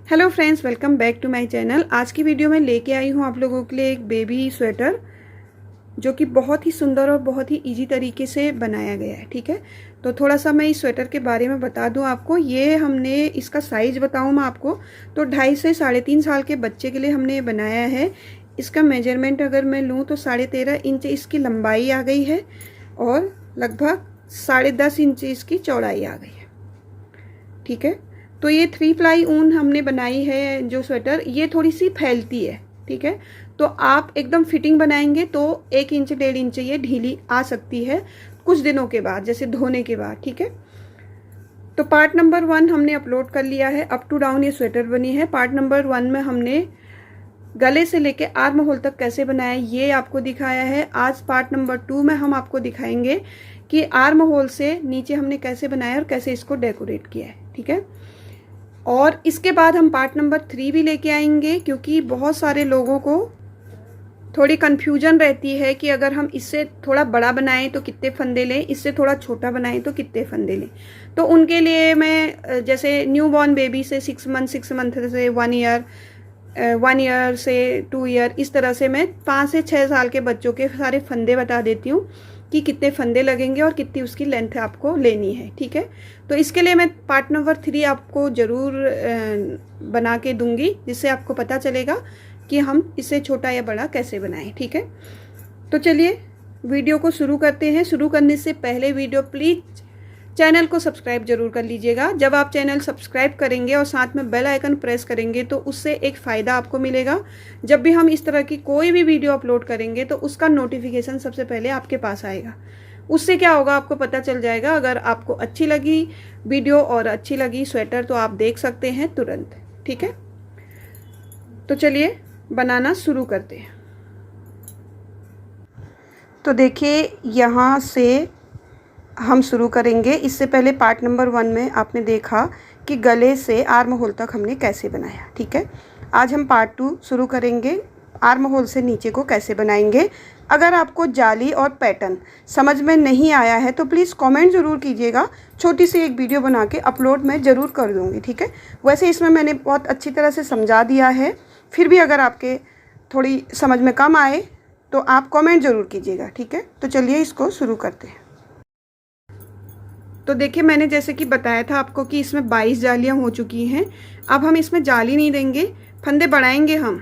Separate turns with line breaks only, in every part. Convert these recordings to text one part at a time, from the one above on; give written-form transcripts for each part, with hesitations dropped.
Hello friends, welcome back to my channel. आज की video में लेके आई हूँ आप लोगों के लिए एक बेबी स्वेटर जो कि बहुत ही सुंदर और बहुत ही इजी तरीके से बनाया गया है। ठीक है, तो थोड़ा सा मैं इस स्वेटर के बारे में बता दूं आपको। ये हमने इसका साइज़ बताऊं मैं आपको तो 2.5 से 3.5 साल के बच्चे के लिए हमने बनाया है। इसका मेजरमेंट अगर मैं लूँ तो 13.5 इंच इसकी लंबाई आ गई है और लगभग 10.5 इंच इसकी चौड़ाई आ गई है। ठीक है, तो ये 3 प्लाई ऊन हमने बनाई है जो स्वेटर, ये थोड़ी सी फैलती है। ठीक है, तो आप एकदम फिटिंग बनाएंगे तो 1 इंच 1.5 इंच ये ढीली आ सकती है कुछ दिनों के बाद, जैसे धोने के बाद। ठीक है, तो पार्ट नंबर 1 हमने अपलोड कर लिया है। अप टू डाउन ये स्वेटर बनी है। पार्ट नंबर 1 में हमने गले से लेके आर्म होल तक कैसे बनाया ये आपको दिखाया है। आज पार्ट नंबर 2 में हम आपको दिखाएंगे कि आर्म होल से नीचे हमने कैसे बनाया और कैसे इसको डेकोरेट किया है। ठीक है, और इसके बाद हम पार्ट नंबर 3 भी लेके आएंगे, क्योंकि बहुत सारे लोगों को थोड़ी कन्फ्यूजन रहती है कि अगर हम इससे थोड़ा बड़ा बनाएं तो कितने फंदे लें, इससे थोड़ा छोटा बनाएं तो कितने फंदे लें। तो उनके लिए मैं जैसे न्यू बॉर्न बेबी से 6 मंथ से 1 ईयर, 1 ईयर से 2 ईयर, इस तरह से मैं 5 से 6 साल के बच्चों के सारे फंदे बता देती हूँ कि कितने फंदे लगेंगे और कितनी उसकी लेंथ आपको लेनी है। ठीक है, तो इसके लिए मैं पार्ट नंबर 3 आपको ज़रूर बना के दूंगी, जिससे आपको पता चलेगा कि हम इसे छोटा या बड़ा कैसे बनाएं। ठीक है, तो चलिए वीडियो को शुरू करते हैं। शुरू करने से पहले वीडियो प्लीज़ चैनल को सब्सक्राइब जरूर कर लीजिएगा। जब आप चैनल सब्सक्राइब करेंगे और साथ में बेल आइकन प्रेस करेंगे तो उससे एक फ़ायदा आपको मिलेगा। जब भी हम इस तरह की कोई भी वीडियो अपलोड करेंगे तो उसका नोटिफिकेशन सबसे पहले आपके पास आएगा। उससे क्या होगा, आपको पता चल जाएगा। अगर आपको अच्छी लगी वीडियो और अच्छी लगी स्वेटर तो आप देख सकते हैं तुरंत। ठीक है, तो चलिए बनाना शुरू करते हैं। तो देखिए, यहाँ से हम शुरू करेंगे। इससे पहले पार्ट नंबर 1 में आपने देखा कि गले से आर्म होल तक हमने कैसे बनाया। ठीक है, आज हम पार्ट 2 शुरू करेंगे, आर्म होल से नीचे को कैसे बनाएंगे। अगर आपको जाली और पैटर्न समझ में नहीं आया है तो प्लीज़ कमेंट ज़रूर कीजिएगा। छोटी सी एक वीडियो बना के अपलोड मैं ज़रूर कर दूँगी। ठीक है, वैसे इसमें मैंने बहुत अच्छी तरह से समझा दिया है। फिर भी अगर आपके थोड़ी समझ में कम आए तो आप कमेंट ज़रूर कीजिएगा। ठीक है, तो चलिए इसको शुरू करते हैं। तो देखिए, मैंने जैसे कि बताया था आपको कि इसमें 22 जालियाँ हो चुकी हैं। अब हम इसमें जाली नहीं देंगे, फंदे बढ़ाएंगे। हम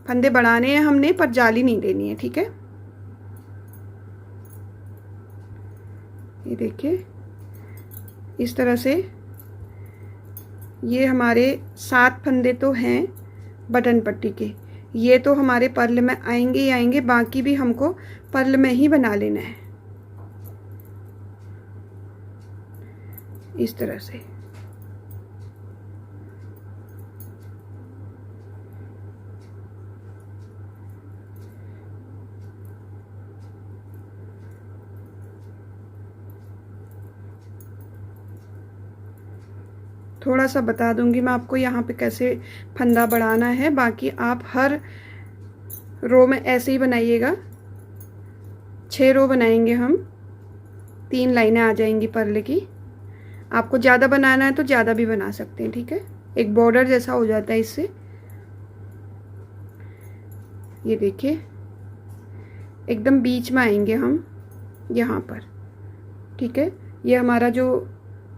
फंदे बढ़ाने हैं हमने, पर जाली नहीं देनी है। ठीक है, ये देखिए इस तरह से ये हमारे 7 फंदे तो हैं बटन पट्टी के। ये तो हमारे पर्ल में आएंगे ही आएंगे, बाकी भी हमको पर्ल में ही बना लेना है इस तरह से। थोड़ा सा बता दूंगी मैं आपको यहाँ पे कैसे फंदा बढ़ाना है, बाकी आप हर रो में ऐसे ही बनाइएगा। 6 रो बनाएंगे हम, 3 लाइनें आ जाएंगी पर्ल की। आपको ज़्यादा बनाना है तो ज़्यादा भी बना सकते हैं। ठीक है, एक बॉर्डर जैसा हो जाता है इससे। ये देखिए एकदम बीच में आएंगे हम यहाँ पर। ठीक है, ये हमारा जो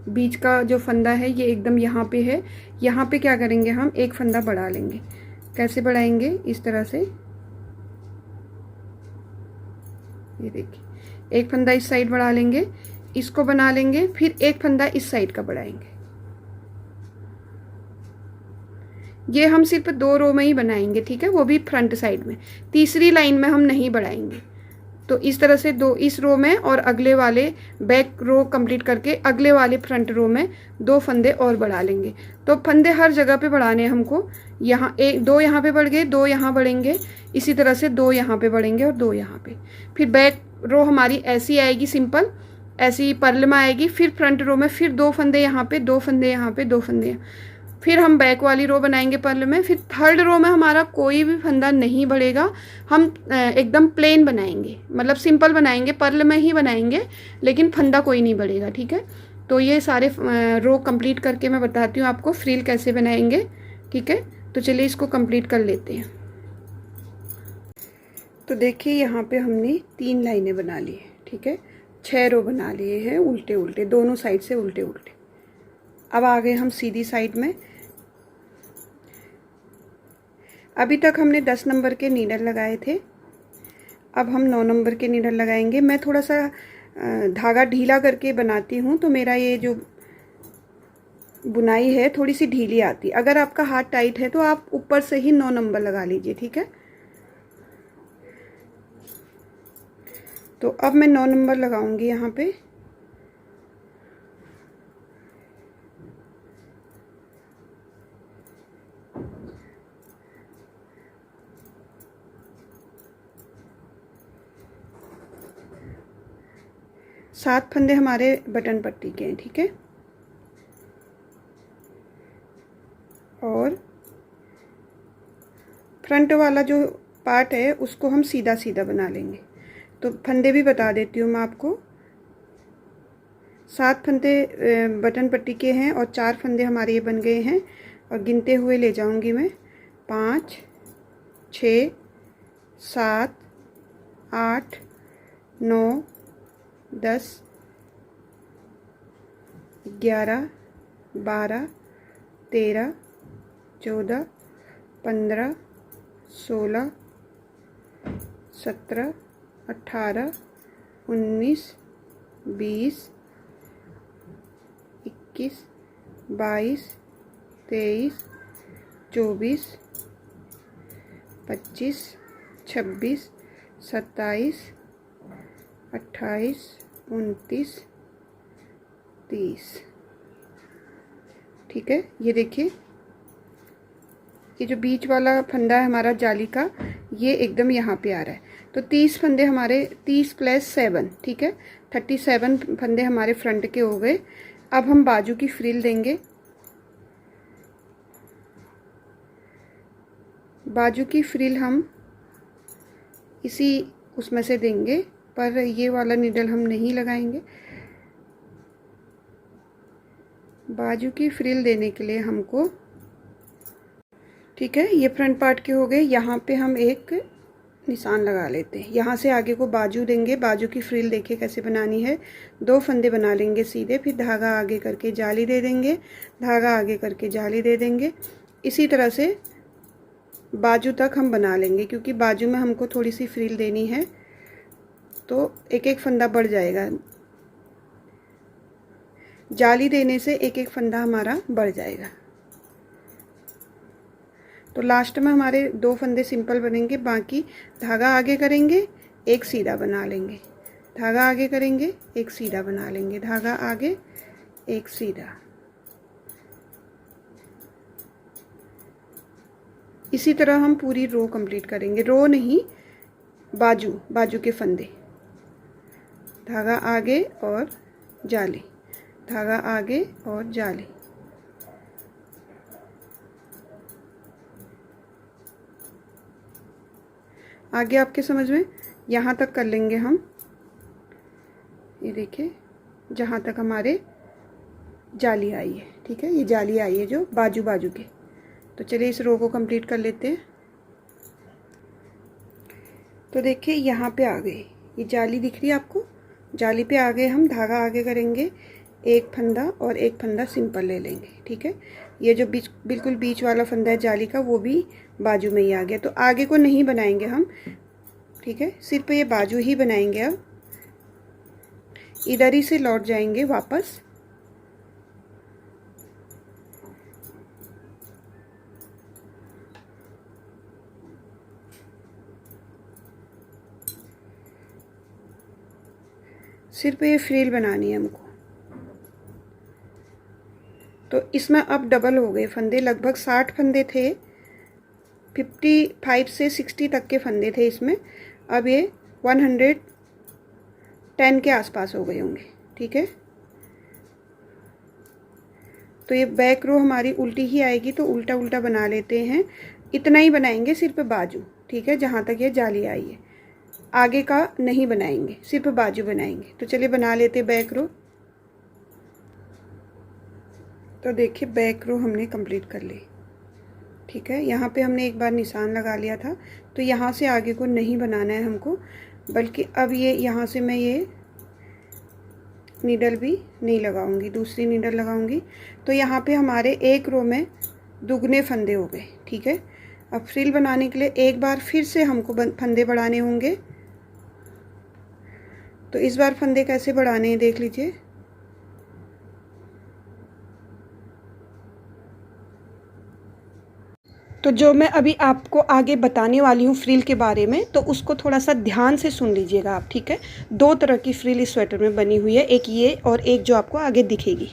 बीच का जो फंदा है ये एकदम यहाँ पे है। यहाँ पे क्या करेंगे, हम एक फंदा बढ़ा लेंगे। कैसे बढ़ाएंगे, इस तरह से। ये देखिए, एक फंदा इस साइड बढ़ा लेंगे, इसको बना लेंगे, फिर एक फंदा इस साइड का बढ़ाएंगे। ये हम सिर्फ 2 रो में ही बनाएंगे। ठीक है, वो भी फ्रंट साइड में। तीसरी लाइन में हम नहीं बढ़ाएंगे। तो इस तरह से 2 इस रो में और अगले वाले बैक रो कंप्लीट करके अगले वाले फ्रंट रो में 2 फंदे और बढ़ा लेंगे। तो फंदे हर जगह पे बढ़ाने हैं हमको। यहाँ 2 यहाँ पे बढ़ गए, 2 यहाँ बढ़ेंगे, इसी तरह से 2 यहाँ पे बढ़ेंगे और 2 यहाँ पे। फिर बैक रो हमारी ऐसी आएगी, सिंपल ऐसी पर्ल में आएगी। फिर फ्रंट रो में फिर 2 फंदे यहाँ पे, 2 फंदे यहाँ पे, 2 फंदे यहाँ। फिर हम बैक वाली रो बनाएंगे पर्ल में। फिर थर्ड रो में हमारा कोई भी फंदा नहीं बढ़ेगा। हम एकदम प्लेन बनाएंगे, मतलब सिंपल बनाएंगे, पर्ल में ही बनाएंगे, लेकिन फंदा कोई नहीं बढ़ेगा। ठीक है, तो ये सारे रो कंप्लीट करके मैं बताती हूँ आपको फ्रिल कैसे बनाएंगे। ठीक है, तो चलिए इसको कंप्लीट कर लेते हैं। तो देखिए यहाँ पे हमने 3 लाइनें बना ली है, ठीक है, 6 रो बना लिए हैं उल्टे उल्टे, दोनों साइड से उल्टे उल्टे। अब आ गए हम सीधी साइड में। अभी तक हमने 10 नंबर के नीडल लगाए थे, अब हम 9 नंबर के नीडल लगाएंगे। मैं थोड़ा सा धागा ढीला करके बनाती हूँ, तो मेरा ये जो बुनाई है थोड़ी सी ढीली आती। अगर आपका हाथ टाइट है तो आप ऊपर से ही 9 नंबर लगा लीजिए, ठीक है। तो अब मैं 9 नंबर लगाऊंगी यहाँ पे। सात फंदे हमारे बटन पट्टी के हैं, ठीक है। और फ्रंट वाला जो पार्ट है उसको हम सीधा सीधा बना लेंगे। तो फंदे भी बता देती हूँ मैं आपको। 7 फंदे बटन पट्टी के हैं और 4 फंदे हमारे ये बन गए हैं। और गिनते हुए ले जाऊंगी मैं 5 6 7 8 9 10 11 12 13 14 15 16 17 18 19 20 21 22 23 24 25 26 27 28 29 30। ठीक है, ये देखिए, ये जो बीच वाला फंदा है हमारा जाली का, ये एकदम यहाँ पे आ रहा है। तो 30 फंदे हमारे, 30 + 7, ठीक है, 37 फंदे हमारे फ्रंट के हो गए। अब हम बाजू की फ्रिल देंगे। बाजू की फ्रिल हम इसी उसमें से देंगे, पर ये वाला नीडल हम नहीं लगाएंगे। बाजू की फ्रिल देने के लिए हमको, ठीक है, ये फ्रंट पार्ट के हो गए। यहाँ पे हम एक निशान लगा लेते हैं। यहाँ से आगे को बाजू देंगे। बाजू की फ्रिल देखिए कैसे बनानी है। 2 फंदे बना लेंगे सीधे, फिर धागा आगे करके जाली दे देंगे, धागा आगे करके जाली दे देंगे। इसी तरह से बाजू तक हम बना लेंगे, क्योंकि बाजू में हमको थोड़ी सी फ्रिल देनी है, तो एक एक फंदा बढ़ जाएगा। जाली देने से एक एक फंदा हमारा बढ़ जाएगा। तो लास्ट में हमारे 2 फंदे सिंपल बनेंगे, बाकी धागा आगे करेंगे, एक सीधा बना लेंगे, धागा आगे करेंगे, एक सीधा बना लेंगे, धागा आगे, एक सीधा। इसी तरह हम पूरी रो कंप्लीट करेंगे। रो नहीं, बाजू, बाजू के फंदे, धागा आगे और जाली, धागा आगे और जाली। आगे आपके समझ में, यहाँ तक कर लेंगे हम। ये देखिए, जहाँ तक हमारे जाली आई है, ठीक है, ये जाली आई है जो बाजू बाजू के। तो चलिए इस रो को कंप्लीट कर लेते हैं। तो देखिए यहाँ पे आ गए, ये जाली दिख रही है आपको, जाली पे आ गए हम। धागा आगे करेंगे, एक फंदा और एक फंदा सिंपल ले लेंगे, ठीक है। ये जो बीच, बिल्कुल बीच वाला फंदा है जाली का, वो भी बाजू में ही आ गया। तो आगे को नहीं बनाएंगे हम, ठीक है, सिर्फ ये बाजू ही बनाएंगे। अब इधर ही से लौट जाएंगे वापस। सिर्फ ये फ्रिल बनानी है हमको। तो इसमें अब डबल हो गए फंदे, लगभग 60 फंदे थे, 55 से 60 तक के फंदे थे इसमें। अब ये 110 के आसपास हो गए होंगे, ठीक है। तो ये बैक रो हमारी उल्टी ही आएगी, तो उल्टा उल्टा बना लेते हैं। इतना ही बनाएंगे सिर्फ बाजू, ठीक है, जहाँ तक ये जाली आई है। आगे का नहीं बनाएंगे, सिर्फ बाजू बनाएंगे। तो चलिए बना लेते बैक रो। तो देखिए बैक रो हमने कंप्लीट कर ली। ठीक है, यहाँ पे हमने एक बार निशान लगा लिया था, तो यहाँ से आगे को नहीं बनाना है हमको, बल्कि अब ये यहाँ से मैं ये नीडल भी नहीं लगाऊंगी, दूसरी नीडल लगाऊंगी। तो यहाँ पे हमारे एक रो में दुगने फंदे हो गए। ठीक है, अब फ्रिल बनाने के लिए एक बार फिर से हमको फंदे बढ़ाने होंगे। तो इस बार फंदे कैसे बढ़ाने हैं देख लीजिए। तो जो मैं अभी आपको आगे बताने वाली हूँ फ्रिल के बारे में, तो उसको थोड़ा सा ध्यान से सुन लीजिएगा आप। ठीक है, दो तरह की फ्रिल इस स्वेटर में बनी हुई है, एक ये और एक जो आपको आगे दिखेगी।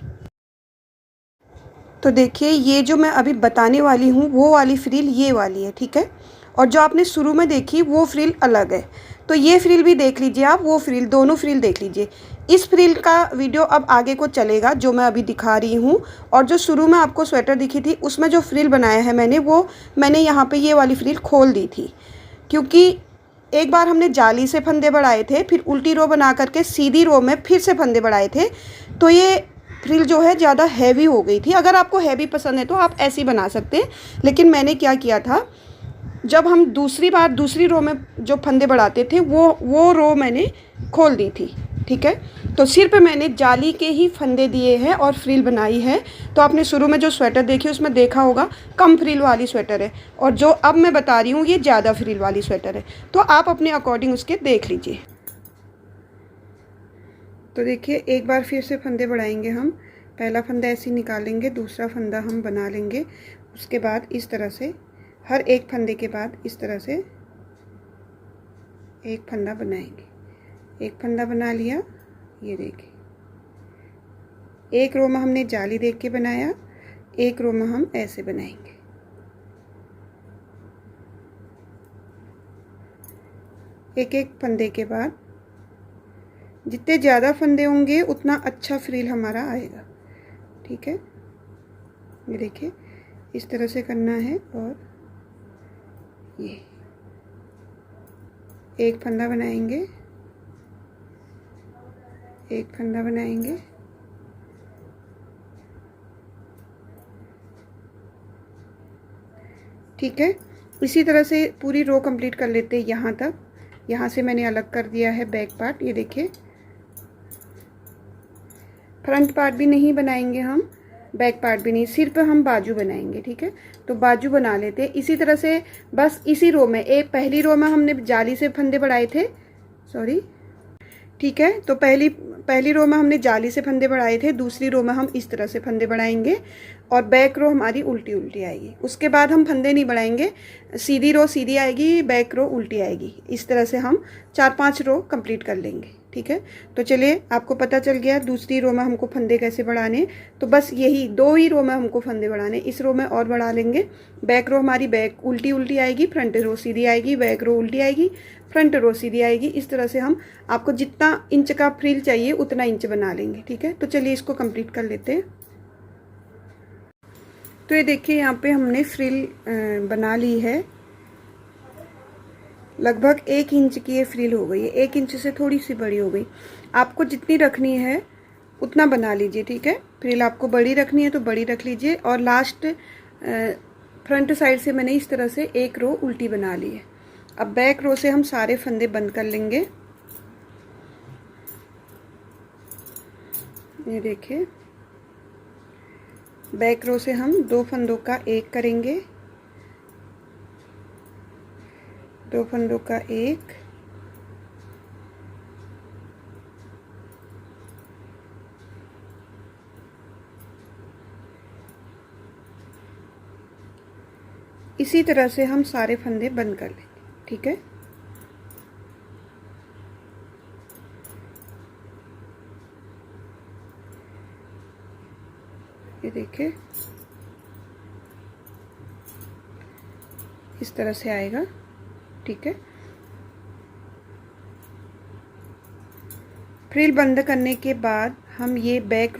तो देखिए, ये जो मैं अभी बताने वाली हूँ वो वाली फ्रिल ये वाली है। ठीक है, और जो आपने शुरू में देखी वो फ्रिल अलग है। तो ये फ्रिल भी देख लीजिए आप, वो फ्रिल, दोनों फ्रिल देख लीजिए। इस फ्रिल का वीडियो अब आगे को चलेगा जो मैं अभी दिखा रही हूँ। और जो शुरू में आपको स्वेटर दिखी थी उसमें जो फ्रिल बनाया है मैंने, वो मैंने यहाँ पे ये वाली फ्रिल खोल दी थी, क्योंकि एक बार हमने जाली से फंदे बढ़ाए थे, फिर उल्टी रो बना करके सीधी रो में फिर से फंदे बढ़ाए थे। तो ये फ्रिल जो है ज़्यादा हैवी हो गई थी। अगर आपको हैवी पसंद है तो आप ऐसे ही बना सकते हैं, लेकिन मैंने क्या किया था, जब हम दूसरी बार दूसरी रो में जो फंदे बढ़ाते थे वो रो मैंने खोल दी थी। ठीक है, तो सिर पे मैंने जाली के ही फंदे दिए हैं और फ्रिल बनाई है। तो आपने शुरू में जो स्वेटर देखी उसमें देखा होगा कम फ्रिल वाली स्वेटर है, और जो अब मैं बता रही हूँ ये ज़्यादा फ्रिल वाली स्वेटर है। तो आप अपने अकॉर्डिंग उसके देख लीजिए। तो देखिए, एक बार फिर से फंदे बढ़ाएंगे हम। पहला फंदा ऐसे निकालेंगे, दूसरा फंदा हम बना लेंगे। उसके बाद इस तरह से हर एक फंदे के बाद इस तरह से एक फंदा बनाएंगे। एक फंदा बना लिया, ये देखिए, एक रो में हमने जाली देख के बनाया, एक रो में हम ऐसे बनाएंगे। एक एक फंदे के बाद जितने ज़्यादा फंदे होंगे उतना अच्छा फ्रिल हमारा आएगा। ठीक है, ये देखिए, इस तरह से करना है। और ये एक फंदा बनाएंगे, एक फंदा बनाएंगे, ठीक है। इसी तरह से पूरी रो कंप्लीट कर लेते हैं यहाँ तक। यहाँ से मैंने अलग कर दिया है बैक पार्ट, ये देखिए। फ्रंट पार्ट भी नहीं बनाएंगे हम, बैक पार्ट भी नहीं, सिर्फ हम बाजू बनाएंगे। ठीक है, तो बाजू बना लेते हैं इसी तरह से। बस इसी रो में, एक पहली रो में हमने जाली से फंदे बढ़ाए थे, सॉरी। ठीक है, तो पहली रो में हमने जाली से फंदे बढ़ाए थे, दूसरी रो में हम इस तरह से फंदे बढ़ाएंगे और बैक रो हमारी उल्टी उल्टी आएगी। उसके बाद हम फंदे नहीं बढ़ाएंगे, सीधी रो सीधी आएगी, बैक रो उल्टी आएगी। इस तरह से हम 4-5 रो कंप्लीट कर लेंगे। ठीक है, तो चलिए, आपको पता चल गया दूसरी रो में हमको फंदे कैसे बढ़ाने। तो बस यही 2 ही रो में हमको फंदे बढ़ाने, इस रो में और बढ़ा लेंगे। बैक रो हमारी बैक उल्टी उल्टी आएगी, फ्रंट रो सीधी आएगी, बैक रो उल्टी आएगी, फ्रंट रो सीधी आएगी। इस तरह से हम, आपको जितना इंच का फ्रिल चाहिए उतना इंच बना लेंगे। ठीक है, तो चलिए इसको कंप्लीट कर लेते हैं। तो ये देखिए, यहाँ पे हमने फ्रिल बना ली है। लगभग 1 इंच की ये फ्रिल हो गई है, 1 इंच से थोड़ी सी बड़ी हो गई। आपको जितनी रखनी है उतना बना लीजिए। ठीक है, फ्रिल आपको बड़ी रखनी है तो बड़ी रख लीजिए। और लास्ट फ्रंट साइड से मैंने इस तरह से एक रो उल्टी बना ली है। अब बैक रो से हम सारे फंदे बंद कर लेंगे। ये देखिए, बैक रो से हम 2 फंदों का एक करेंगे, 2 फंदों का एक, इसी तरह से हम सारे फंदे बंद कर लेंगे। ठीक है, ये देखिए, इस तरह से आएगा। ठीक है, फ्रिल बंद करने के बाद हम ये बैक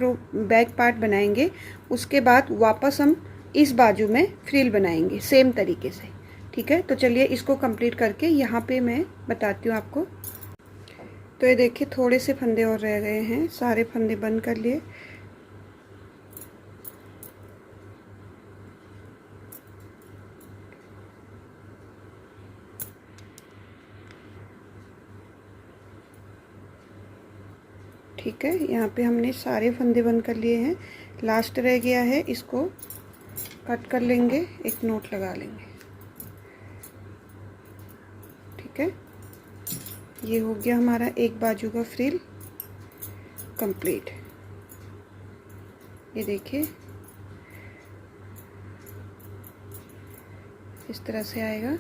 पार्ट बनाएंगे। उसके बाद वापस हम इस बाजू में फ्रिल बनाएंगे सेम तरीके से। ठीक है, तो चलिए इसको कंप्लीट करके यहाँ पे मैं बताती हूँ आपको। तो ये देखिए, थोड़े से फंदे और रह गए हैं, सारे फंदे बंद कर लिए। ठीक है, यहाँ पे हमने सारे फंदे बंद कर लिए हैं। लास्ट रह गया है, इसको कट कर लेंगे, एक नोट लगा लेंगे। ठीक है, ये हो गया हमारा एक बाजू का फ्रिल कंप्लीट। ये देखिए इस तरह से आएगा।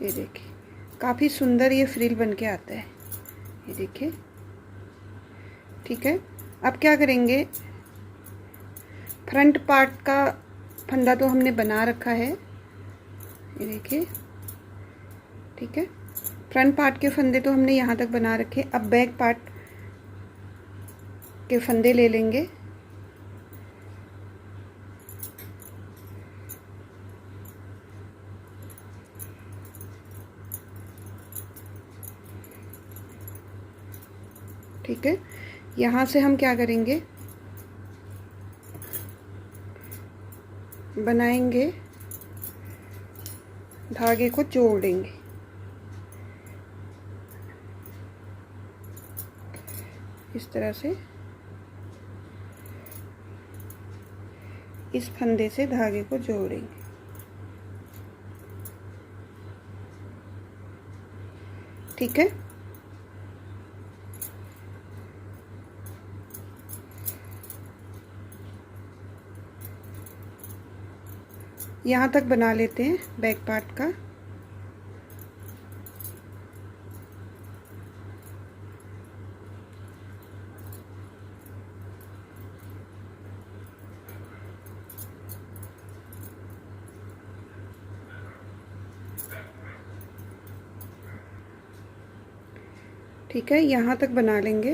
ये देखिए काफ़ी सुंदर ये फ्रिल बन के आता है। ये देखिए, ठीक है। अब क्या करेंगे, फ्रंट पार्ट का फंदा तो हमने बना रखा है। ये देखिए, ठीक है, फ्रंट पार्ट के फंदे तो हमने यहाँ तक बना रखे। अब बैक पार्ट के फंदे ले लेंगे। ठीक है, यहाँ से हम क्या करेंगे, बनाएंगे, धागे को जोड़ देंगे। इस तरह से इस फंदे से धागे को जोड़ेंगे। ठीक है, यहाँ तक बना लेते हैं बैक पार्ट का। ठीक है, यहाँ तक बना लेंगे।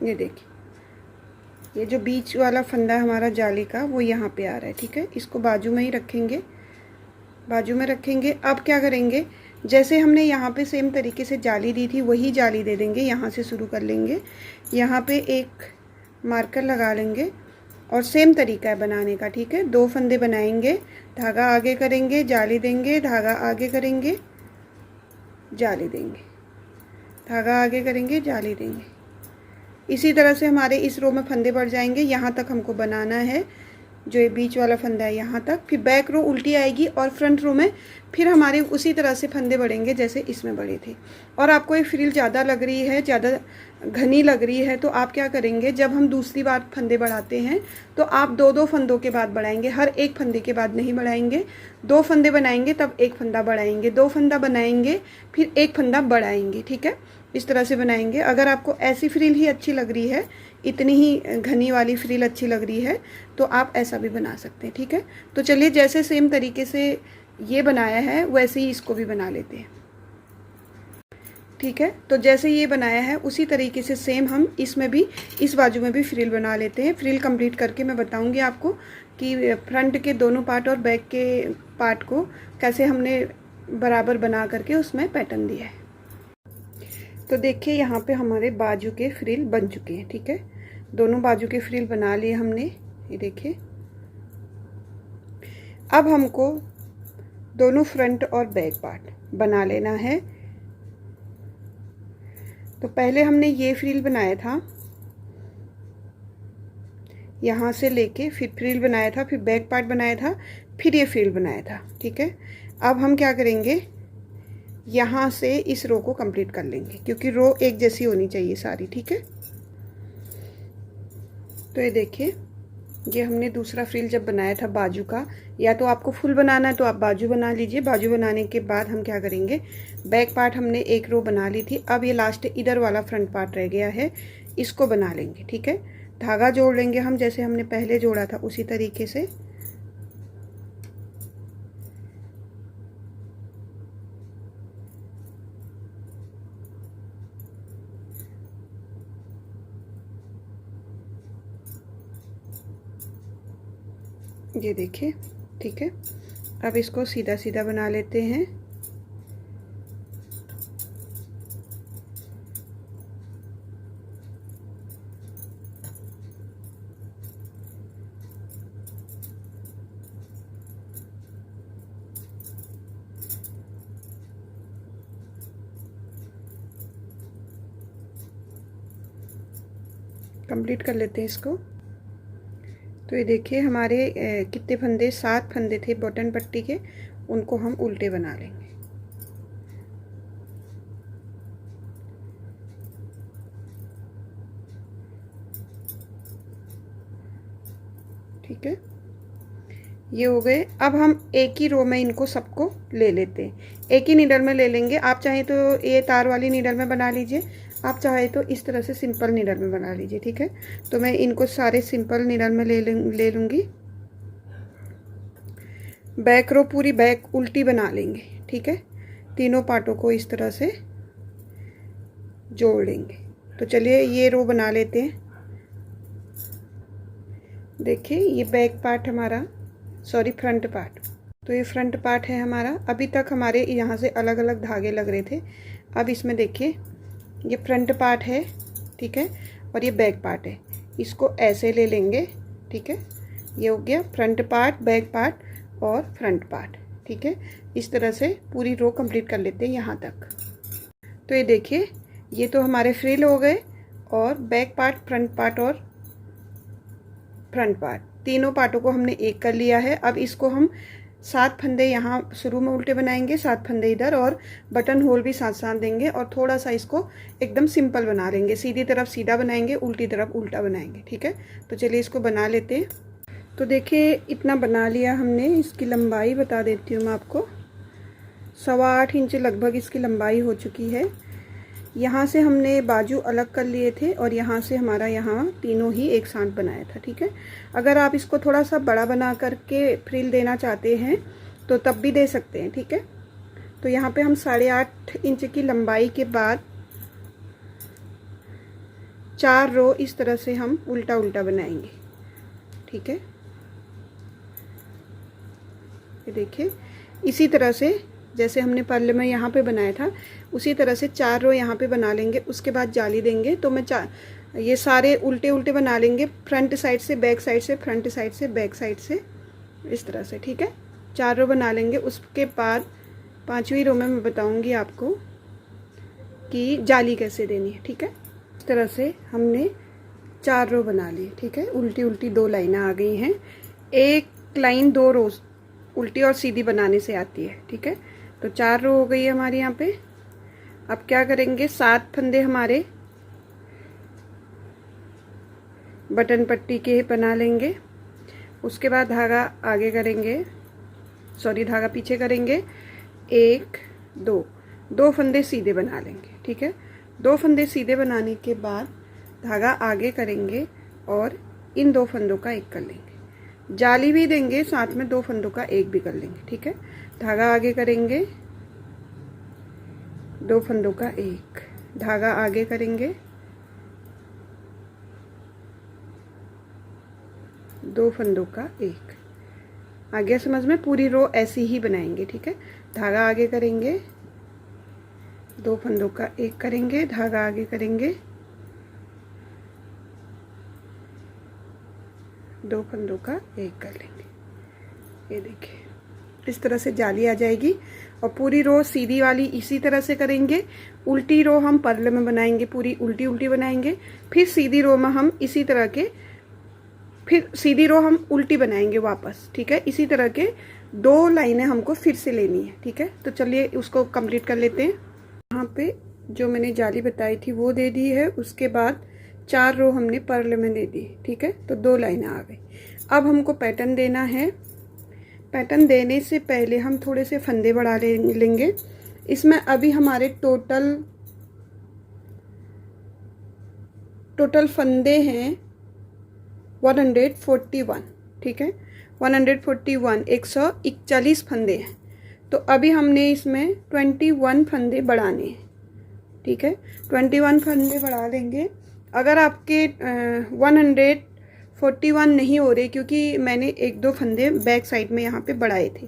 ये देखिए, ये जो बीच वाला फंदा है हमारा जाली का, वो यहाँ पे आ रहा है। ठीक है, इसको बाजू में ही रखेंगे, बाजू में रखेंगे। अब क्या करेंगे, जैसे हमने यहाँ पे सेम तरीके से जाली दी थी, वही जाली दे देंगे। यहाँ से शुरू कर लेंगे, यहाँ पे एक मार्कर लगा लेंगे और सेम तरीका है बनाने का। ठीक है, 2 फंदे बनाएंगे, धागा आगे करेंगे, जाली देंगे, धागा आगे करेंगे, जाली देंगे, धागा आगे करेंगे, जाली देंगे। इसी तरह से हमारे इस रो में फंदे बढ़ जाएंगे। यहाँ तक हमको बनाना है, जो ये बीच वाला फंदा है यहाँ तक। फिर बैक रो उल्टी आएगी और फ्रंट रो में फिर हमारे उसी तरह से फंदे बढ़ेंगे जैसे इसमें बढ़े थे। और आपको ये फ्रिल ज़्यादा लग रही है, ज़्यादा घनी लग रही है, तो आप क्या करेंगे, जब हम दूसरी बार फंदे बढ़ाते हैं तो आप 2-2 फंदों के बाद बढ़ाएंगे, हर एक फंदे के बाद नहीं बढ़ाएंगे। 2 फंदे बनाएंगे तब एक फंदा बढ़ाएंगे, 2 फंदा बनाएंगे फिर एक फंदा बढ़ाएंगे। ठीक है, इस तरह से बनाएंगे। अगर आपको ऐसी फ्रिल ही अच्छी लग रही है, इतनी ही घनी वाली फ्रिल अच्छी लग रही है, तो आप ऐसा भी बना सकते हैं। ठीक है, तो चलिए जैसे सेम तरीके से ये बनाया है वैसे ही इसको भी बना लेते हैं। ठीक है, तो जैसे ये बनाया है उसी तरीके से सेम हम इसमें भी, इस बाजू में भी फ्रिल बना लेते हैं। फ्रिल कंप्लीट करके मैं बताऊंगी आपको कि फ्रंट के दोनों पार्ट और बैक के पार्ट को कैसे हमने बराबर बना करके उसमें पैटर्न दिया है। तो देखिए यहाँ पे हमारे बाजू के फ्रिल बन चुके हैं। ठीक है, दोनों बाजू के फ्रिल बना लिए हमने। ये देखिए, अब हमको दोनों फ्रंट और बैक पार्ट बना लेना है। तो पहले हमने ये फ्रिल बनाया था, यहाँ से लेके फिर फ्रिल बनाया था, फिर बैक पार्ट बनाया था, फिर ये फ्रिल बनाया था। ठीक है, अब हम क्या करेंगे, यहाँ से इस रो को कंप्लीट कर लेंगे, क्योंकि रो एक जैसी होनी चाहिए सारी। ठीक है, तो ये देखिए, ये हमने दूसरा फ्रिल जब बनाया था बाजू का, या तो आपको फुल बनाना है तो आप बाजू बना लीजिए। बाजू बनाने के बाद हम क्या करेंगे, बैक पार्ट हमने एक रो बना ली थी, अब ये लास्ट इधर वाला फ्रंट पार्ट रह गया है, इसको बना लेंगे। ठीक है, धागा जोड़ लेंगे हम, जैसे हमने पहले जोड़ा था उसी तरीके से। ये देखिए, ठीक है, अब इसको सीधा सीधा बना लेते हैं। कंप्लीट कर लेते हैं इसको। तो ये देखिए हमारे कितने फंदे, 7 फंदे थे बटन पट्टी के, उनको हम उल्टे बना लेंगे। ठीक है, ये हो गए। अब हम एक ही रो में इनको सबको ले लेते हैं, एक ही नीडल में ले लेंगे। आप चाहें तो ये तार वाली नीडल में बना लीजिए, आप चाहे तो इस तरह से सिंपल नीडल में बना लीजिए। ठीक है, तो मैं इनको सारे सिंपल नीडल में ले लूँगी। बैक रो पूरी बैक उल्टी बना लेंगे। ठीक है, तीनों पार्टों को इस तरह से जोड़ लेंगे। तो चलिए ये रो बना लेते हैं। देखिए ये बैक पार्ट हमारा, सॉरी फ्रंट पार्ट, तो ये फ्रंट पार्ट है हमारा। अभी तक हमारे यहाँ से अलग अलग धागे लग रहे थे, अब इसमें देखिए ये फ्रंट पार्ट है। ठीक है, और ये बैक पार्ट है, इसको ऐसे ले लेंगे। ठीक है, ये हो गया फ्रंट पार्ट, बैक पार्ट और फ्रंट पार्ट। ठीक है, इस तरह से पूरी रो कंप्लीट कर लेते हैं यहाँ तक। तो ये देखिए ये तो हमारे फ्रिल हो गए, और बैक पार्ट, फ्रंट पार्ट और फ्रंट पार्ट, तीनों पार्टों को हमने एक कर लिया है। अब इसको हम 7 फंदे यहाँ शुरू में उल्टे बनाएंगे, 7 फंदे इधर, और बटन होल भी साथ साथ देंगे, और थोड़ा सा इसको एकदम सिंपल बना लेंगे। सीधी तरफ सीधा बनाएंगे, उल्टी तरफ उल्टा बनाएंगे। ठीक है, तो चलिए इसको बना लेते हैं। तो देखिए इतना बना लिया हमने। इसकी लंबाई बता देती हूँ मैं आपको, 8.25 इंच लगभग इसकी लंबाई हो चुकी है। यहाँ से हमने बाजू अलग कर लिए थे, और यहाँ से हमारा यहाँ तीनों ही एक साथ बनाया था। ठीक है, अगर आप इसको थोड़ा सा बड़ा बना करके फ्रिल देना चाहते हैं तो तब भी दे सकते हैं। ठीक है, तो यहाँ पे हम 8.5 इंच की लंबाई के बाद 4 रो इस तरह से हम उल्टा उल्टा बनाएंगे। ठीक है, ये देखिए इसी तरह से जैसे हमने पहले में यहाँ पे बनाया था, उसी तरह से 4 रो यहाँ पे बना लेंगे। उसके बाद जाली देंगे। तो मैं ये सारे उल्टे उल्टे बना लेंगे, फ्रंट साइड से बैक साइड से, फ्रंट साइड से बैक साइड से, इस तरह से। ठीक है, 4 रो बना लेंगे। उसके बाद 5वीं रो में मैं बताऊँगी आपको कि जाली कैसे देनी है। ठीक है, इस तरह से हमने 4 रो बना ली। ठीक है, उल्टी उल्टी 2 लाइनें आ गई हैं। एक लाइन 2 रो उल्टी और सीधी बनाने से आती है। ठीक है, तो 4 रो हो गई है हमारी यहाँ पे। अब क्या करेंगे, 7 फंदे हमारे बटन पट्टी के बना लेंगे। उसके बाद धागा आगे करेंगे, सॉरी धागा पीछे करेंगे। 1 2 फंदे सीधे बना लेंगे। ठीक है, 2 फंदे सीधे बनाने के बाद धागा आगे करेंगे और इन 2 फंदों का एक कर लेंगे। जाली भी देंगे साथ में, 2 फंदों का एक भी कर लेंगे। ठीक है, धागा आगे करेंगे, 2 फंदों का एक, धागा आगे करेंगे, 2 फंदों का एक। आ गया समझ में? पूरी रो ऐसी ही बनाएंगे। ठीक है, धागा आगे करेंगे, 2 फंदों का एक करेंगे, धागा आगे करेंगे, 2 फंदों का एक कर लेंगे। ये देखिए इस तरह से जाली आ जाएगी। और पूरी रो सीधी वाली इसी तरह से करेंगे। उल्टी रो हम पर्ल में बनाएंगे, पूरी उल्टी उल्टी बनाएंगे। फिर सीधी रो में हम इसी तरह के, फिर सीधी रो हम उल्टी बनाएंगे वापस। ठीक है, इसी तरह के 2 लाइनें हमको फिर से लेनी है। ठीक है, तो चलिए उसको कंप्लीट कर लेते हैं। यहाँ पे जो मैंने जाली बताई थी वो दे दी है। उसके बाद 4 रो हमने पर्ल में दे दी। ठीक है, तो 2 लाइनें आ गई। अब हमको पैटर्न देना है। पैटर्न देने से पहले हम थोड़े से फंदे बढ़ा लेंगे। इसमें अभी हमारे टोटल फंदे हैं 141। ठीक है, 141, 141 फंदे हैं। तो अभी हमने इसमें 21 फंदे बढ़ाने हैं। ठीक है, 21 फंदे बढ़ा लेंगे। अगर आपके 141 नहीं हो रहे, क्योंकि मैंने 1-2 फंदे बैक साइड में यहाँ पे बढ़ाए थे।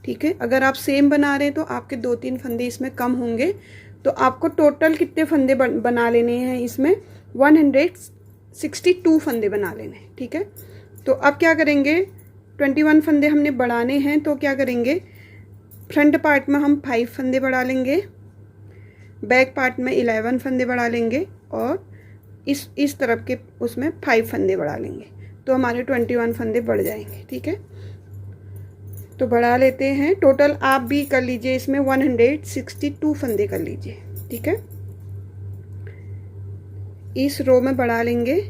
ठीक है, अगर आप सेम बना रहे हैं तो आपके 2-3 फंदे इसमें कम होंगे। तो आपको टोटल कितने फंदे बना लेने हैं, इसमें 162 फंदे बना लेने हैं। ठीक है, तो अब क्या करेंगे, 21 फंदे हमने बढ़ाने हैं। तो क्या करेंगे, फ्रंट पार्ट में हम 5 फंदे बढ़ा लेंगे, बैक पार्ट में 11 फंदे बढ़ा लेंगे, और इस तरफ के उसमें 5 फंदे बढ़ा लेंगे तो हमारे 21 फंदे बढ़ जाएंगे। ठीक है, तो बढ़ा लेते हैं। टोटल आप भी कर लीजिए, इसमें 162 फंदे कर लीजिए। ठीक है, इस रो में बढ़ा लेंगे।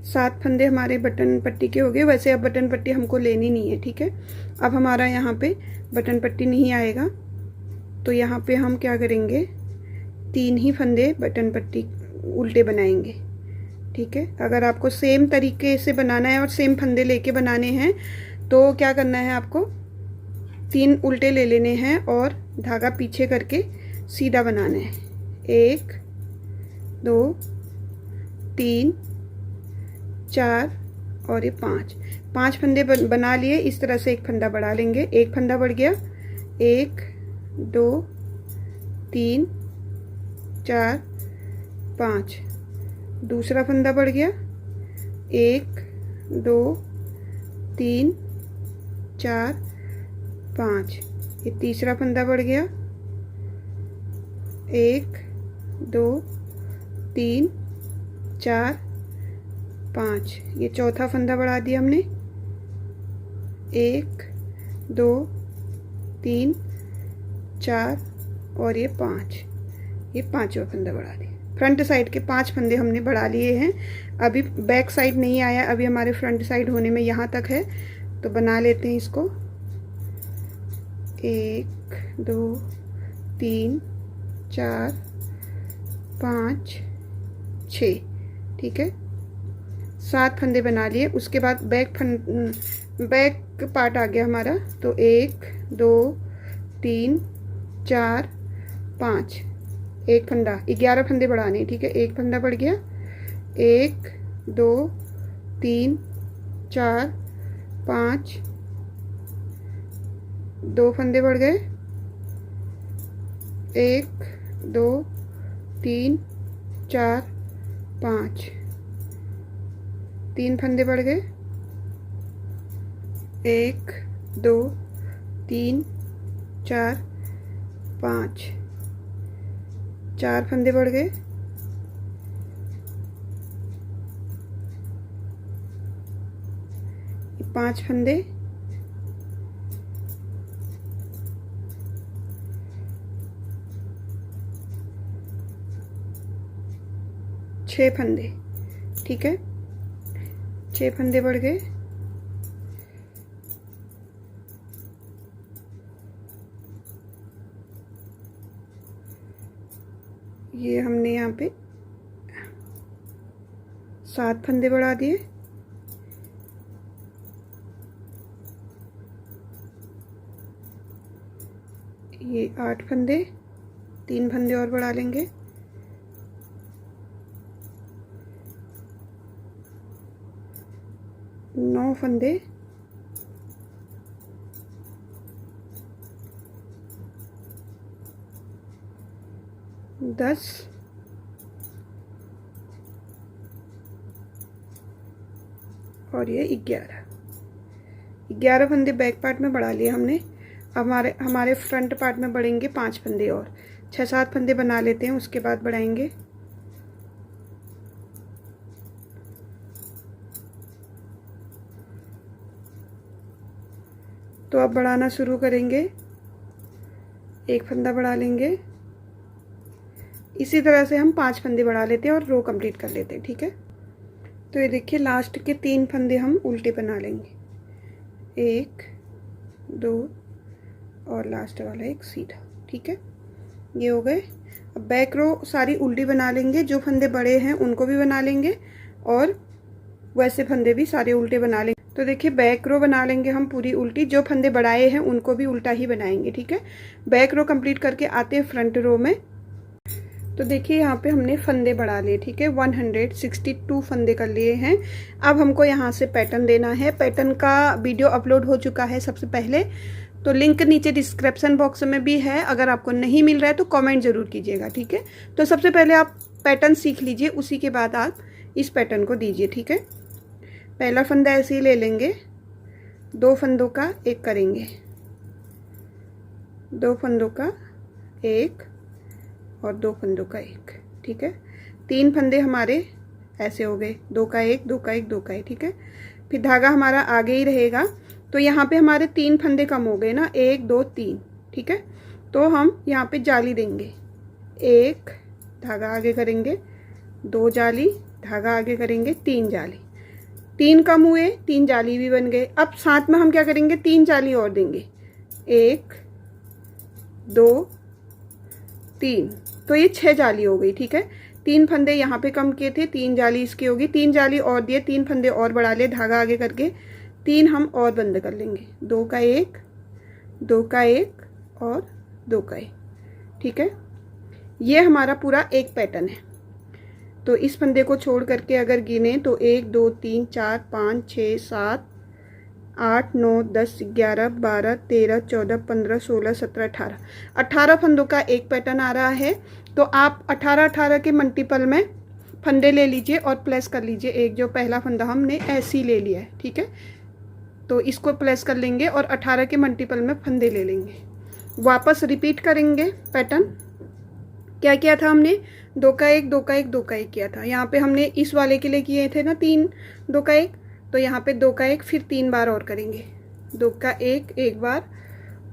सात फंदे हमारे बटन पट्टी के हो गए। वैसे अब बटन पट्टी हमको लेनी नहीं है। ठीक है, अब हमारा यहाँ पे बटन पट्टी नहीं आएगा, तो यहाँ पे हम क्या करेंगे, 3 ही फंदे बटन पट्टी उल्टे बनाएंगे। ठीक है, अगर आपको सेम तरीके से बनाना है और सेम फंदे लेके बनाने हैं तो क्या करना है, आपको 3 उल्टे ले लेने हैं और धागा पीछे करके सीधा बनाना है। 1 2 3 4 और ये 5 फंदे बना लिए। इस तरह से एक फंदा बढ़ा लेंगे। एक फंदा बढ़ गया, 1 2 3 4 5। दूसरा फंदा बढ़ गया, 1 2 3 4 5। ये तीसरा फंदा बढ़ गया, 1 2 3 4 5। ये चौथा फंदा बढ़ा दिया हमने, 1 2 3 4 और ये 5। ये 5वां फंदा बढ़ा दिया। फ्रंट साइड के 5 फंदे हमने बढ़ा लिए हैं। अभी बैक साइड नहीं आया, अभी हमारे फ्रंट साइड होने में यहाँ तक है, तो बना लेते हैं इसको। 1 2 3 4 5 6। ठीक है, 7 फंदे बना लिए। उसके बाद बैक पार्ट आ गया हमारा, तो 1 2 3 4 5। एक फंदा, 11 फंदे बढ़ाने। ठीक है, एक फंदा बढ़ गया, 1 2 3 4 5। 2 फंदे बढ़ गए, 1 2 3 4 5। 3 फंदे बढ़ गए, 1 2 3 4 5। 4 फंदे बढ़ गए, 5 फंदे, 6 फंदे। ठीक है, 6 फंदे बढ़ गए, ये हमने यहाँ पे 7 फंदे बढ़ा दिए। ये 8 फंदे, 3 फंदे और बढ़ा लेंगे, 9 फंदे, 10 और ये 11 फंदे बैक पार्ट में बढ़ा लिए हमने। अब हमारे फ्रंट पार्ट में बढ़ेंगे 5 फंदे और 6-7 फंदे बना लेते हैं, उसके बाद बढ़ाएंगे। तो अब बढ़ाना शुरू करेंगे। एक फंदा बढ़ा लेंगे, इसी तरह से हम 5 फंदे बढ़ा लेते हैं और रो कंप्लीट कर लेते हैं। ठीक है, तो ये देखिए लास्ट के 3 फंदे हम उल्टे बना लेंगे, 1 2 और लास्ट वाला एक सीधा। ठीक है, ये हो गए। अब बैक रो सारी उल्टी बना लेंगे, जो फंदे बड़े हैं उनको भी बना लेंगे और वैसे फंदे भी सारे उल्टे बना लेंगे। तो देखिए बैक रो बना लेंगे हम पूरी उल्टी, जो फंदे बढ़ाए हैं उनको भी उल्टा ही बनाएंगे। ठीक है, बैक रो कंप्लीट करके आते हैं फ्रंट रो में। तो देखिए यहाँ पे हमने फंदे बढ़ा लिए। ठीक है, 162 फंदे कर लिए हैं। अब हमको यहाँ से पैटर्न देना है। पैटर्न का वीडियो अपलोड हो चुका है सबसे पहले, तो लिंक नीचे डिस्क्रिप्शन बॉक्स में भी है। अगर आपको नहीं मिल रहा है तो कमेंट ज़रूर कीजिएगा। ठीक है, तो सबसे पहले आप पैटर्न सीख लीजिए, उसी के बाद आप इस पैटर्न को दीजिए। ठीक है, पहला फंदा ऐसे ही ले लेंगे, 2 फंदों का एक करेंगे, 2 फंदों का एक और 2 फंदों का एक, ठीक है। 3 फंदे हमारे ऐसे हो गए, 2 का एक, 2 का एक, 2 का एक, ठीक है। फिर धागा हमारा आगे ही रहेगा, तो यहाँ पे हमारे 3 फंदे कम हो गए ना, 1 2 3, ठीक है। तो हम यहाँ पे जाली देंगे, 1 धागा आगे करेंगे, 2 जाली, धागा आगे करेंगे, 3 जाली, 3 कम हुए, 3 जाली भी बन गए। अब साथ में हम क्या करेंगे, 3 जाली और देंगे, 1 2 3, तो ये 6 जाली हो गई, ठीक है। 3 फंदे यहाँ पे कम किए थे, 3 जाली इसकी होगी, 3 जाली और दिए, 3 फंदे और बढ़ा लिए, धागा आगे करके 3 हम और बंद कर लेंगे, 2 का एक, 2 का एक और 2 का एक, ठीक है। ये हमारा पूरा एक पैटर्न है। तो इस फंदे को छोड़ करके अगर गिने तो 1 2 3 4 5 6 7 8 9 10 11 12 13 14 15 16 17 18, 18 फंदों का एक पैटर्न आ रहा है। तो आप 18 के मल्टीपल में फंदे ले लीजिए और प्लस कर लीजिए। एक जो पहला फंदा हमने ऐसे ही ले लिया है, ठीक है, तो इसको प्लस कर लेंगे और 18 के मल्टीपल में फंदे ले लेंगे। वापस रिपीट करेंगे पैटर्न। क्या किया था हमने, 2 का एक, 2 का एक, 2 का एक किया था। यहाँ पे हमने इस वाले के लिए किए थे ना 3 2 का एक, तो यहाँ पे 2 का एक फिर 3 बार और करेंगे, 2 का एक 1 बार,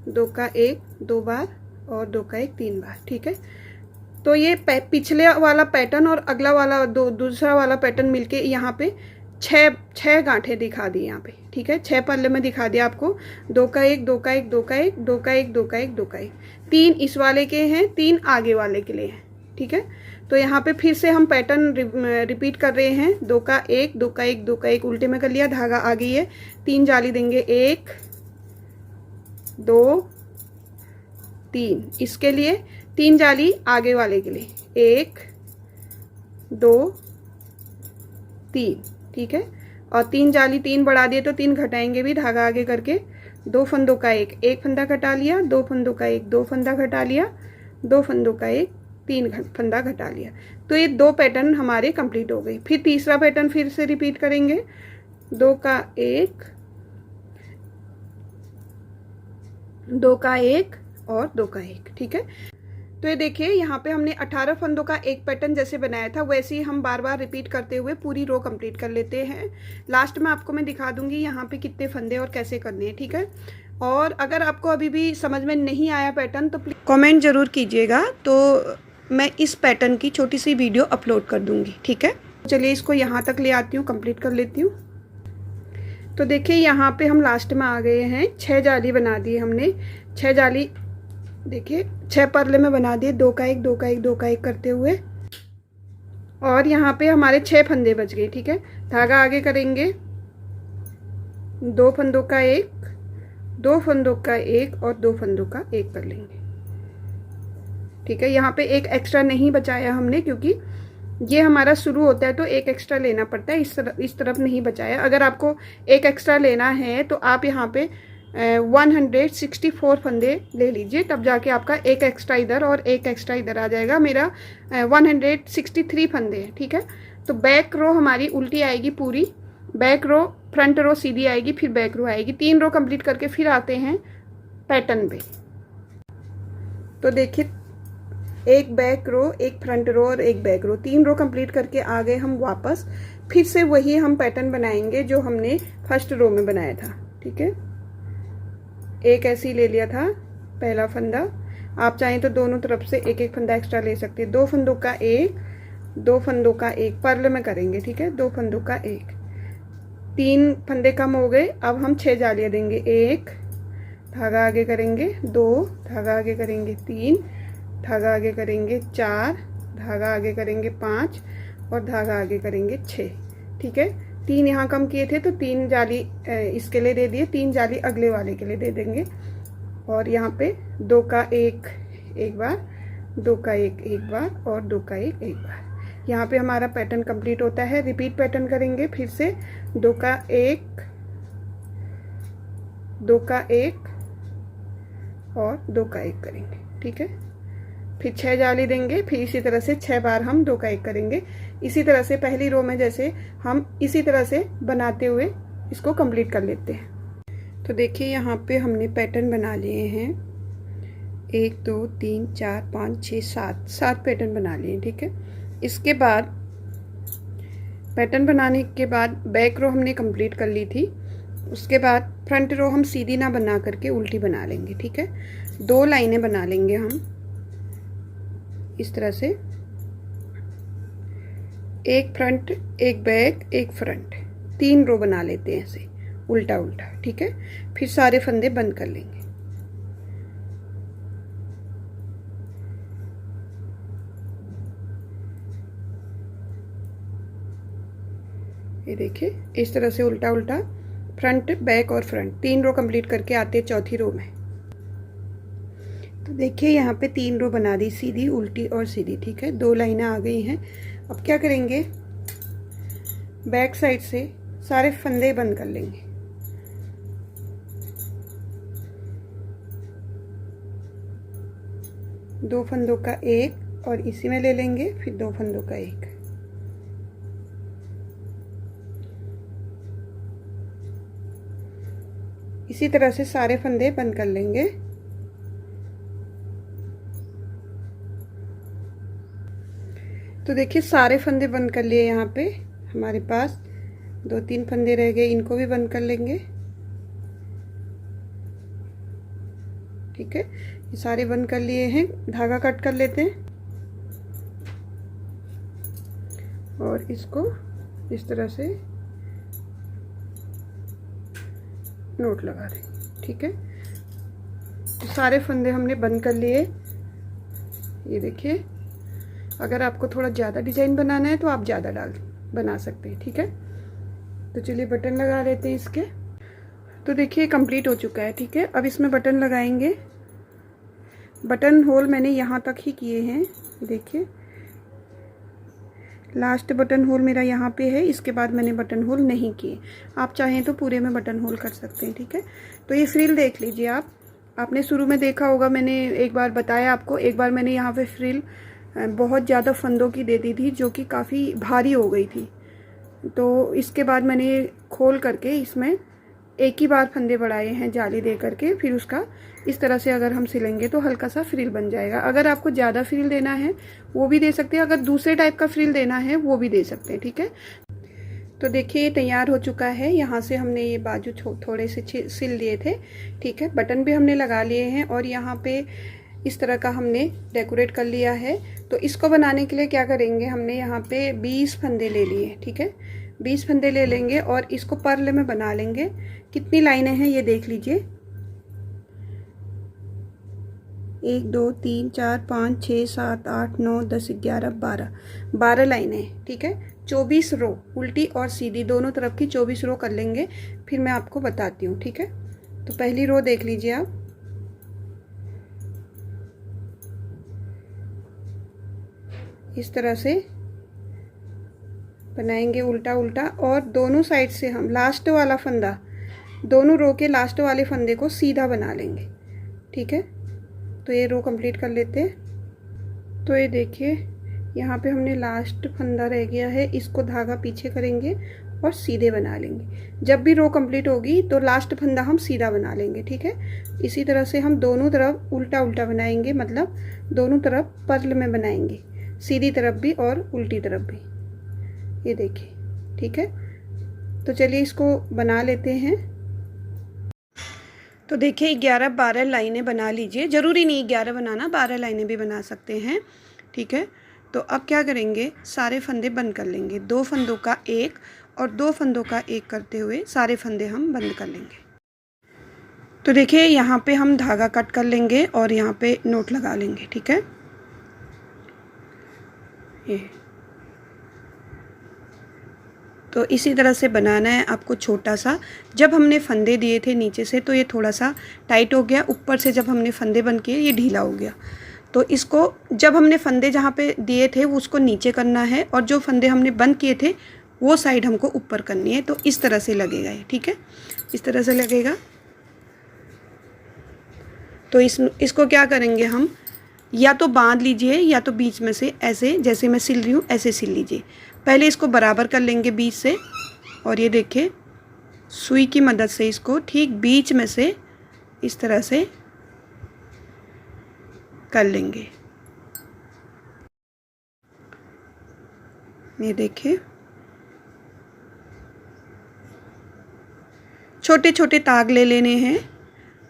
2 का एक 2 बार और 2 का एक 3 बार, ठीक है। तो ये पिछले वाला पैटर्न और अगला वाला दूसरा वाला पैटर्न मिलके यहाँ पे 6 गांठें दिखा दी यहाँ पे, ठीक है। 6 पल्ले में दिखा दिया आपको, 2 का एक, 2 का एक, 2 का एक, 2 का एक, 2 का एक, 2 का एक, 3 इस वाले के हैं, 3 आगे वाले के लिए हैं, ठीक है। तो यहाँ पे फिर से हम पैटर्न रिपीट कर रहे हैं, 2 का एक, 2 का एक, 2 का एक, उल्टे में कर लिया, धागा आ गई है, 3 जाली देंगे, 1 2 3, इसके लिए 3 जाली आगे वाले के लिए, 1 2 3, ठीक है। और 3 जाली 3 बढ़ा दिए तो 3 घटाएंगे भी, धागा आगे करके 2 फंदों का एक, 1 फंदा घटा लिया, 2 फंदों का एक, 2 फंदा घटा लिया, 2 फंदों का एक, 3 फंदा घटा लिया। तो ये 2 पैटर्न हमारे कंप्लीट हो गए। फिर तीसरा पैटर्न फिर से रिपीट करेंगे, 2 का एक, 2 का एक और 2 का एक, ठीक है। तो ये देखिए यहाँ पे हमने 18 फंदों का एक पैटर्न जैसे बनाया था वैसे ही हम बार बार रिपीट करते हुए पूरी रो कंप्लीट कर लेते हैं। लास्ट में आपको मैं दिखा दूंगी यहाँ पे कितने फंदे और कैसे करने हैं, ठीक है। और अगर आपको अभी भी समझ में नहीं आया पैटर्न तो प्लीज कमेंट जरूर कीजिएगा, तो मैं इस पैटर्न की छोटी सी वीडियो अपलोड कर दूंगी, ठीक है। चलिए इसको यहाँ तक ले आती हूँ, कंप्लीट कर लेती हूँ। तो देखिए यहाँ पे हम लास्ट में आ गए हैं, 6 जाली बना दी हमने, 6 जाली देखिए 6 परले में बना दिए, 2 का एक, 2 का एक, 2 का एक करते हुए, और यहाँ पे हमारे 6 फंदे बच गए, ठीक है। धागा आगे करेंगे, 2 फंदों का एक, 2 फंदों का एक और 2 फंदों का एक कर लेंगे, ठीक है। यहाँ पे एक एक्स्ट्रा नहीं बचाया हमने क्योंकि ये हमारा शुरू होता है तो एक एक्स्ट्रा लेना पड़ता है, इस तरफ नहीं बचाया। अगर आपको एक एक्स्ट्रा लेना है तो आप यहाँ पे 164 फंदे ले लीजिए, तब जाके आपका एक एक्स्ट्रा इधर और एक एक्स्ट्रा इधर आ जाएगा। मेरा 163 फंदे हैं, ठीक है। तो बैक रो हमारी उल्टी आएगी पूरी, बैक रो, फ्रंट रो सीधी आएगी, फिर बैक रो आएगी। 3 रो कंप्लीट करके फिर आते हैं पैटर्न पे। तो देखिए एक बैक रो, एक फ्रंट रो और एक बैक रो, 3 रो कंप्लीट करके आ गए हम वापस। फिर से वही हम पैटर्न बनाएंगे जो हमने फर्स्ट रो में बनाया था, ठीक है। एक ऐसे ही ले लिया था पहला फंदा, आप चाहें तो दोनों तरफ से एक एक फंदा एक्स्ट्रा ले सकते हैं। 2 फंदों का एक, 2 फंदों का एक, पर्ल में करेंगे, ठीक है। 2 फंदों का एक, 3 फंदे कम हो गए, अब हम 6 जालियाँ देंगे, 1 धागा आगे करेंगे, 2 धागा आगे करेंगे, 3 धागा आगे करेंगे, 4 धागा आगे करेंगे, 5 और धागा आगे करेंगे 6, ठीक है। 3 यहाँ कम किए थे तो 3 जाली इसके लिए दे दिए, 3 जाली अगले वाले के लिए दे देंगे। और यहाँ पे 2 का एक एक बार, 2 का एक बार और 2 का एक बार। यहाँ पे हमारा पैटर्न कंप्लीट होता है। रिपीट पैटर्न करेंगे फिर से, 2 का एक, 2 का एक और 2 का एक करेंगे, ठीक है। फिर 6 जाली देंगे, फिर इसी तरह से 6 बार हम 2 का एक करेंगे। इसी तरह से पहली रो में जैसे हम इसी तरह से बनाते हुए इसको कंप्लीट कर लेते हैं। तो देखिए यहाँ पे हमने पैटर्न बना लिए हैं, 1 2 3 4 5 6 7 पैटर्न बना लिए, ठीक है। इसके बाद पैटर्न बनाने के बाद बैक रो हमने कंप्लीट कर ली थी। उसके बाद फ्रंट रो हम सीधी ना बना करके उल्टी बना लेंगे, ठीक है। 2 लाइनें बना लेंगे हम इस तरह से, एक फ्रंट एक बैक एक फ्रंट, 3 रो बना लेते हैं ऐसे उल्टा उल्टा, ठीक है। फिर सारे फंदे बंद कर लेंगे। ये देखिए इस तरह से उल्टा उल्टा फ्रंट बैक और फ्रंट 3 रो कंप्लीट करके आते हैं चौथी रो में। तो देखिए यहाँ पे 3 रो बना दी, सीधी उल्टी और सीधी, ठीक है। 2 लाइनें आ गई हैं। अब क्या करेंगे, बैक साइड से सारे फंदे बंद कर लेंगे। दो फंदों का एक और इसी में ले लेंगे, फिर 2 फंदों का एक। इसी तरह से सारे फंदे बंद कर लेंगे। तो देखिए सारे फंदे बंद कर लिए। यहाँ पे हमारे पास 2-3 फंदे रह गए, इनको भी बंद कर लेंगे, ठीक है। ये सारे बंद कर लिए हैं। धागा कट कर लेते हैं और इसको इस तरह से नोट लगा दें, ठीक है। तो सारे फंदे हमने बंद कर लिए। ये देखिए, अगर आपको थोड़ा ज़्यादा डिजाइन बनाना है तो आप ज़्यादा बना सकते हैं, ठीक है। तो चलिए बटन लगा लेते हैं इसके। तो देखिए कंप्लीट हो चुका है, ठीक है। अब इसमें बटन लगाएंगे। बटन होल मैंने यहाँ तक ही किए हैं, देखिए लास्ट बटन होल मेरा यहाँ पे है। इसके बाद मैंने बटन होल नहीं किए। आप चाहें तो पूरे में बटन होल कर सकते हैं, ठीक है। तो ये फ्रिल देख लीजिए आपने शुरू में देखा होगा, मैंने एक बार बताया आपको। एक बार मैंने यहाँ पे फ्रिल बहुत ज़्यादा फंदों की दे दी थी, जो कि काफ़ी भारी हो गई थी। तो इसके बाद मैंने खोल करके इसमें एक ही बार फंदे बढ़ाए हैं जाली दे करके। फिर उसका इस तरह से अगर हम सिलेंगे तो हल्का सा फ्रिल बन जाएगा। अगर आपको ज़्यादा फ्रिल देना है वो भी दे सकते हैं, अगर दूसरे टाइप का फ्रिल देना है वो भी दे सकते हैं, ठीक है। तो देखिए ये तैयार हो चुका है। यहाँ से हमने ये बाजू थोड़े से सिल लिए थे, ठीक है। बटन भी हमने लगा लिए हैं और यहाँ पे इस तरह का हमने डेकोरेट कर लिया है। तो इसको बनाने के लिए क्या करेंगे, हमने यहाँ पे 20 फंदे ले लिए, ठीक है। 20 फंदे ले लेंगे और इसको पर्ल में बना लेंगे। कितनी लाइनें हैं ये देख लीजिए, 1 2 3 4 5 6 7 8 9 10 11 12 लाइनें, ठीक है। 24 रो उल्टी और सीधी दोनों तरफ की 24 रो कर लेंगे। फिर मैं आपको बताती हूँ, ठीक है। तो पहली रो देख लीजिए आप, इस तरह से बनाएंगे उल्टा उल्टा। और दोनों साइड से हम लास्ट वाला फंदा, दोनों रो के लास्ट वाले फंदे को सीधा बना लेंगे, ठीक है। तो ये रो कंप्लीट कर लेते हैं। तो ये देखिए यहाँ पे हमने लास्ट फंदा रह गया है, इसको धागा पीछे करेंगे और सीधे बना लेंगे। जब भी रो कंप्लीट होगी तो लास्ट फंदा हम सीधा बना लेंगे, ठीक है। इसी तरह से हम दोनों तरफ उल्टा उल्टा बनाएंगे, मतलब दोनों तरफ पर्ल में बनाएंगे, सीधी तरफ भी और उल्टी तरफ भी। ये देखिए, ठीक है। तो चलिए इसको बना लेते हैं। तो देखिए 11-12 लाइनें बना लीजिए। ज़रूरी नहीं 11 बनाना, 12 लाइनें भी बना सकते हैं, ठीक है। तो अब क्या करेंगे, सारे फंदे बंद कर लेंगे। 2 फंदों का एक और 2 फंदों का एक करते हुए सारे फंदे हम बंद कर लेंगे। तो देखिए यहाँ पे हम धागा कट कर लेंगे और यहाँ पे नोट लगा लेंगे, ठीक है। ये तो इसी तरह से बनाना है आपको छोटा सा। जब हमने फंदे दिए थे नीचे से तो ये थोड़ा सा टाइट हो गया, ऊपर से जब हमने फंदे बंद किए ये ढीला हो गया। तो इसको जब हमने फंदे जहाँ पे दिए थे वो उसको नीचे करना है और जो फंदे हमने बंद किए थे वो साइड हमको ऊपर करनी है। तो इस तरह से लगेगा ये, ठीक है, इस तरह से लगेगा। तो इसको क्या करेंगे हम, या तो बांध लीजिए या तो बीच में से ऐसे, जैसे मैं सिल रही हूँ ऐसे सिल लीजिए। पहले इसको बराबर कर लेंगे बीच से और ये देखिए सुई की मदद से इसको ठीक बीच में से इस तरह से कर लेंगे। ये देखिए, छोटे छोटे ताग ले लेने हैं,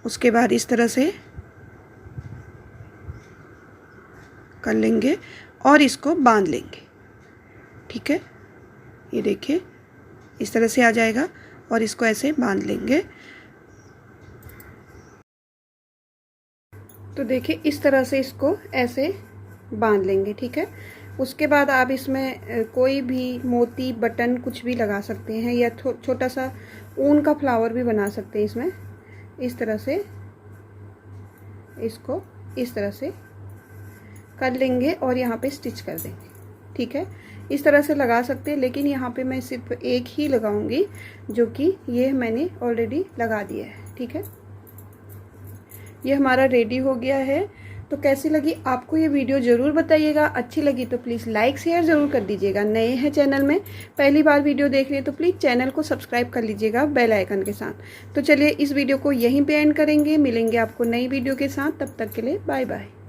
उसके बाद इस तरह से कर लेंगे और इसको बांध लेंगे। ठीक है, ये देखिए इस तरह से आ जाएगा और इसको ऐसे बांध लेंगे। तो देखिए इस तरह से इसको ऐसे बांध लेंगे। ठीक है, उसके बाद आप इसमें कोई भी मोती बटन कुछ भी लगा सकते हैं या छोटा सा ऊन का फ्लावर भी बना सकते हैं इसमें। इस तरह से इसको इस तरह से कर लेंगे और यहाँ पे स्टिच कर देंगे। ठीक है, इस तरह से लगा सकते हैं, लेकिन यहाँ पे मैं सिर्फ एक ही लगाऊंगी, जो कि ये मैंने ऑलरेडी लगा दिया है। ठीक है, ये हमारा रेडी हो गया है। तो कैसी लगी आपको ये वीडियो ज़रूर बताइएगा। अच्छी लगी तो प्लीज़ लाइक शेयर ज़रूर कर दीजिएगा। नए हैं चैनल में, पहली बार वीडियो देख रहे हैं तो प्लीज़ चैनल को सब्सक्राइब कर लीजिएगा बेल आइकन के साथ। तो चलिए इस वीडियो को यहीं पे एंड करेंगे, मिलेंगे आपको नई वीडियो के साथ। तब तक के लिए बाय बाय।